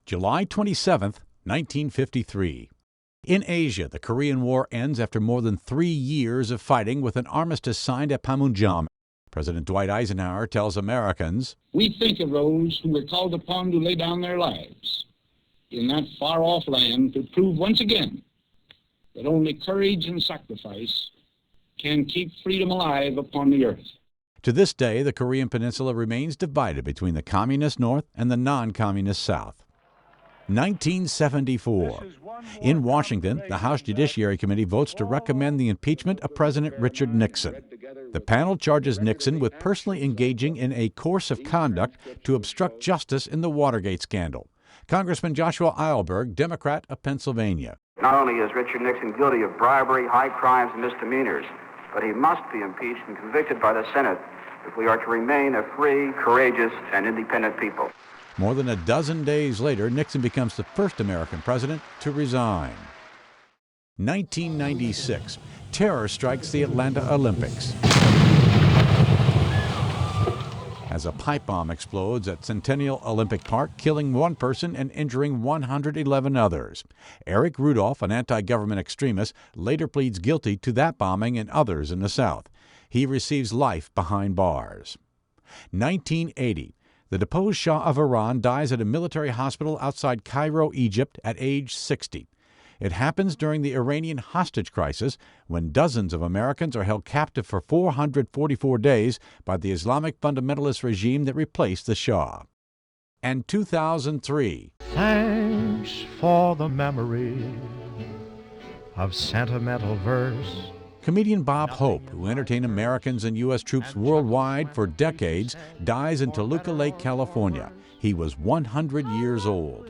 July 27, 1953. In Asia, the Korean War ends after more than 3 years of fighting with an armistice signed at Panmunjom. President Dwight Eisenhower tells Americans, "We think of those who were called upon to lay down their lives in that far-off land to prove once again that only courage and sacrifice can keep freedom alive upon the earth." To this day, the Korean Peninsula remains divided between the communist North and the non-communist South. 1974. In Washington, the House Judiciary Committee votes to recommend the impeachment of President Richard Nixon. The panel charges Nixon with personally engaging in a course of conduct to obstruct justice in the Watergate scandal. Congressman Joshua Eilberg, Democrat of Pennsylvania. Not only is Richard Nixon guilty of bribery, high crimes, and misdemeanors, but he must be impeached and convicted by the Senate if we are to remain a free, courageous, and independent people. More than a dozen days later, Nixon becomes the first American president to resign. 1996. Terror strikes the Atlanta Olympics as a pipe bomb explodes at Centennial Olympic Park, killing 1 person and injuring 111 others. Eric Rudolph, an anti-government extremist, later pleads guilty to that bombing and others in the South. He receives life behind bars. 1980. The deposed Shah of Iran dies at a military hospital outside Cairo, Egypt, at age 60. It happens during the Iranian hostage crisis, when dozens of Americans are held captive for 444 days by the Islamic fundamentalist regime that replaced the Shah. And 2003. Thanks for the memory of sentimental verse. Comedian Bob Hope, who entertained Americans and U.S. troops worldwide for decades, dies in Toluca Lake, California. He was 100 years old.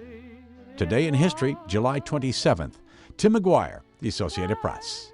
Today in history, July 27th. Tim McGuire, The Associated Press.